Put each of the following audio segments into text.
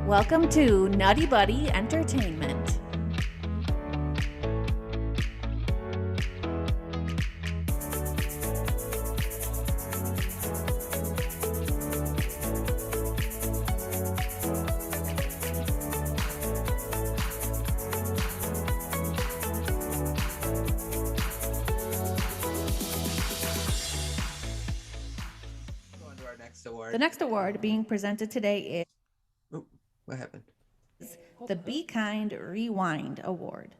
Welcome to Nutty Buddy Entertainment. On to our next award. The next award being presented today Oh, what happened? is the Be Kind Rewind Award.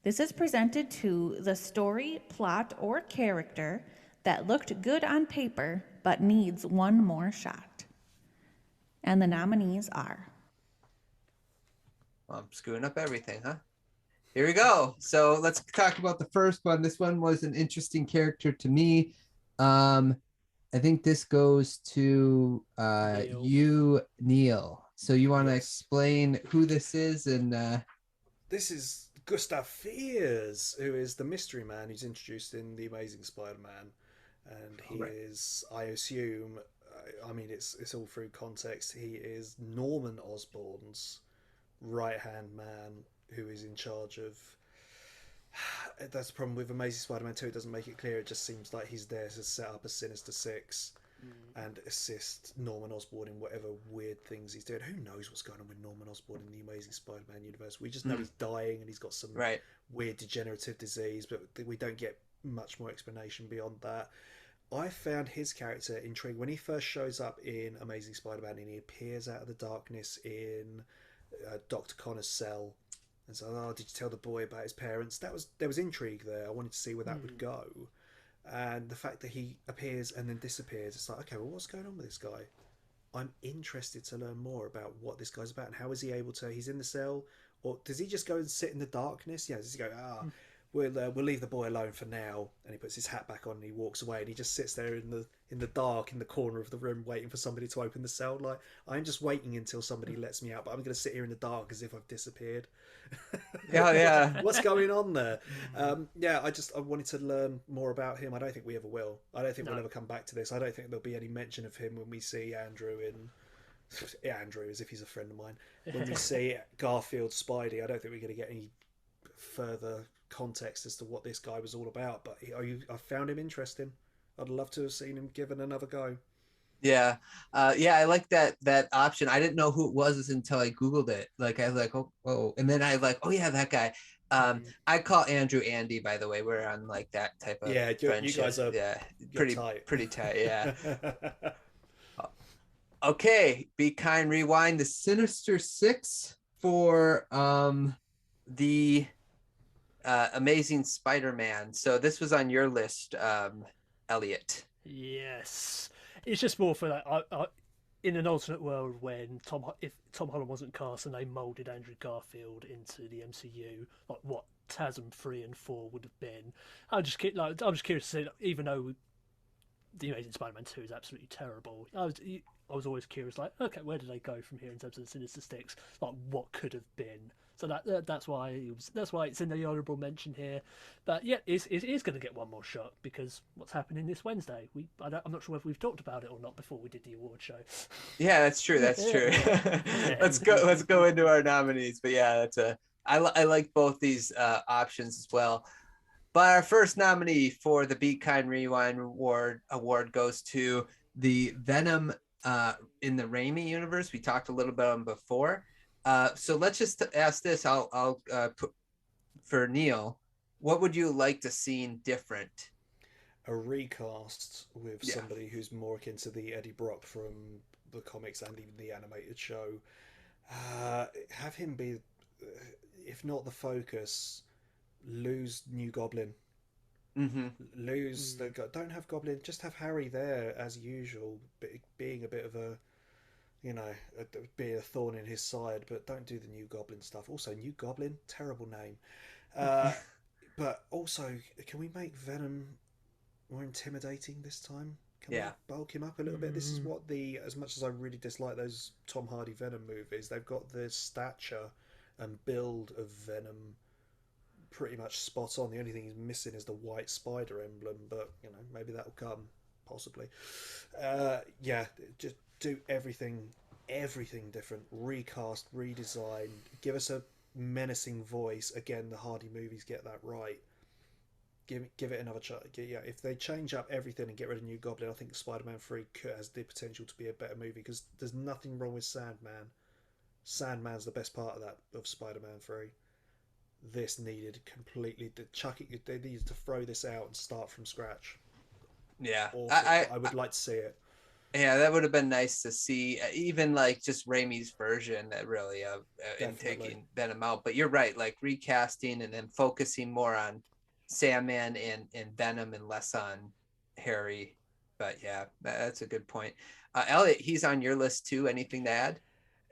This is presented to the story, plot, or character that looked good on paper but needs one more shot. And the nominees are Well, I'm screwing up everything, huh? Here we go. So let's talk about the first one. This one was an interesting character to me. I think this goes to Neil. you, Neil. So you want to Yes. explain who this is and This is Gustav Fiers, who is the mystery man who's introduced in The Amazing Spider-Man. And he Right. is, I assume, I mean, it's all through context, he is Norman Osborn's right-hand man who is in charge of... That's the problem with Amazing Spider-Man 2, it doesn't make it clear, it just seems like he's there to set up a Sinister Six and assist Norman Osborn in whatever weird things he's doing. Who knows what's going on with Norman Osborn in the Amazing Spider-Man universe? We just know he's dying and he's got some right. weird degenerative disease, but we don't get much more explanation beyond that. I found his character intriguing when he first shows up in Amazing Spider-Man and he appears out of the darkness in Dr. Connor's cell. And so, oh, did you tell the boy about his parents? There was intrigue there. I wanted to see where that would go. And the fact that he appears and then disappears, it's like, okay, well, what's going on with this guy? I'm interested to learn more about what this guy's about and how is he able to... He's in the cell, or does he just go and sit in the darkness? Yeah, does he go, we'll leave the boy alone for now, and he puts his hat back on and he walks away and he just sits there in the dark in the corner of the room waiting for somebody to open the cell. Like, I'm just waiting until somebody lets me out, but I'm going to sit here in the dark as if I've disappeared. Yeah. What's going on there? I wanted to learn more about him. I don't think we ever will. I don't think we'll ever come back to this. I don't think there'll be any mention of him when we see Andrew as if he's a friend of mine. When we see Garfield Spidey, I don't think we're going to get any further context as to what this guy was all about. But I found him interesting. I'd love to have seen him given another go. Yeah. I like that option. I didn't know who it was until I Googled it. Like I was like, oh, and then I like, oh yeah, that guy. I call Andrew Andy, by the way. We're on like that type of friendship. You guys are pretty tight, yeah. Okay, Be Kind Rewind, the Sinister Six for the Amazing Spider-Man. So this was on your list, Elliot. Yes, it's just more for that. In an alternate world, when if Tom Holland wasn't cast and they molded Andrew Garfield into the MCU, like what TASM 3 and 4 would have been, I'm just curious to see. Even though the Amazing Spider-Man 2 is absolutely terrible, I was always curious, like, okay, where do they go from here in terms of the Sinister Six? Like, what could have been? So that's why it's in the honourable mention here. But yeah, it is going to get one more shot because what's happening this Wednesday? I'm not sure whether we've talked about it or not before we did the award show. Yeah, that's true. Let's go into our nominees. But yeah, I like both these options as well. But our first nominee for the Be Kind Rewind award goes to the Venom in the Raimi universe. We talked a little bit on before. So let's just ask this. I'll put for Neil. What would you like to see different? A recast with somebody who's more akin to the Eddie Brock from the comics and even the animated show. Have him be, if not the focus, lose New Goblin. Don't have Goblin. Just have Harry there as usual, being a bit of a, be a thorn in his side, but don't do the New Goblin stuff. Also, New Goblin, terrible name. But also, can we make Venom more intimidating this time? Can we bulk him up a little bit? This is what as much as I really dislike those Tom Hardy Venom movies, they've got the stature and build of Venom pretty much spot on. The only thing he's missing is the white spider emblem, but maybe that'll come, possibly. Just do everything everything different, recast, redesign, give us a menacing voice. Again, the Hardy movies get that right. Give it another chance. Yeah, if they change up everything and get rid of New Goblin, I think Spider-Man 3 has the potential to be a better movie, because there's nothing wrong with Sandman. Sandman's the best part of that, of Spider-Man 3. This needed completely to chuck it. They needed to throw this out and start from scratch. Yeah, Awesome. I would like to see it. Yeah, that would have been nice to see, even like just Raimi's version that really in Definitely. taking Venom out. But you're right, like recasting and then focusing more on Sandman and Venom and less on Harry. But yeah, that's a good point. Elliot, he's on your list too. Anything to add?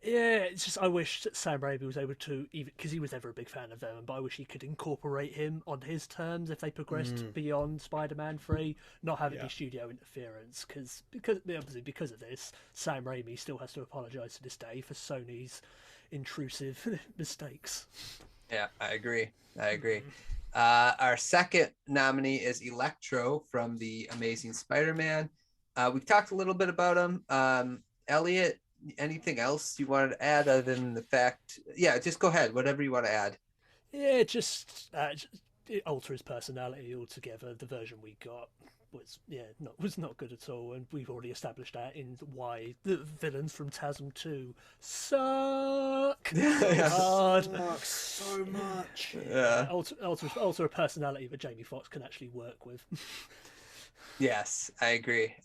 Yeah, it's just I wish that Sam Raimi was able to, even because he was never a big fan of Venom, but I wish he could incorporate him on his terms if they progressed beyond Spider-Man 3, not having Yeah. any studio interference. Because obviously because of this, Sam Raimi still has to apologise to this day for Sony's intrusive mistakes. Yeah, I agree. Our second nominee is Electro from the Amazing Spider-Man. We've talked a little bit about him. Elliot, anything else you wanted to add other than the fact? Yeah, just go ahead. Whatever you want to add. Yeah, just it alters his personality altogether. The version we got was not good at all, and we've already established that in why the villains from TASM 2 suck hard. Sucks so much. Yeah. Alter a personality that Jamie Foxx can actually work with. Yes, I agree.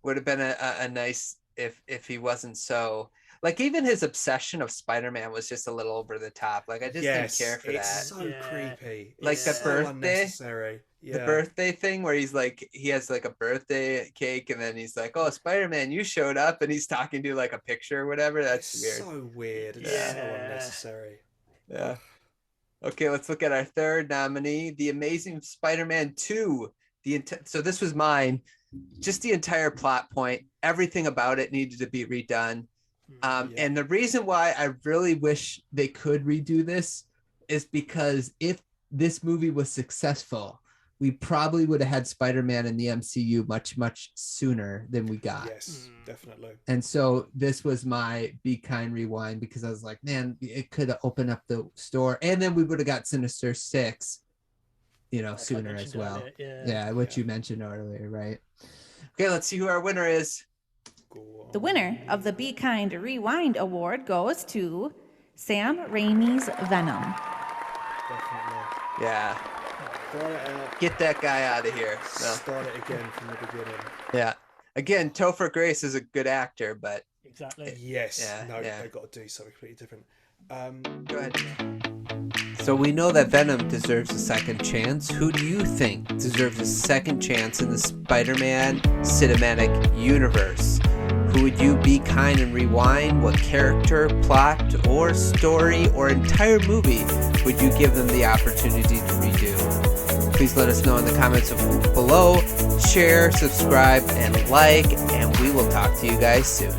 Would have been a nice if he wasn't so, like, even his obsession of Spider-Man was just a little over the top. Like, I just didn't care for it's that. so creepy. Like It's the so birthday? unnecessary. The Yeah. birthday thing where he has like a birthday cake and then he's like, "Oh, Spider-Man, you showed up," and he's talking to like a picture or whatever. That's It's weird. so weird. It's Yeah. so unnecessary. Yeah. Okay, let's look at our third nominee, The Amazing Spider-Man 2. So this was mine. Just the entire plot point, everything about it needed to be redone. And the reason why I really wish they could redo this is because if this movie was successful, we probably would have had Spider-Man in the MCU much, much sooner than we got. Yes, definitely. And so this was my Be Kind Rewind, because I was like, man, it could have opened up the store, and then we would have got Sinister 6, sooner as well. Yeah, what you mentioned earlier, right? Okay, let's see who our winner is. The winner of the Be Kind Rewind Award goes to Sam Raimi's Venom. Definitely. Yeah. Throw it out. Get that guy out of here. No. Start it again from the beginning. Yeah. Again, Topher Grace is a good actor, but Exactly. Yes. Yeah, yeah. They've got to do something completely different. go ahead. So we know that Venom deserves a second chance. Who do you think deserves a second chance in the Spider-Man cinematic universe? Who would you be kind and rewind? What character, plot, or story, or entire movie would you give them the opportunity to redo? Please let us know in the comments below. Share, subscribe, and like, and we will talk to you guys soon.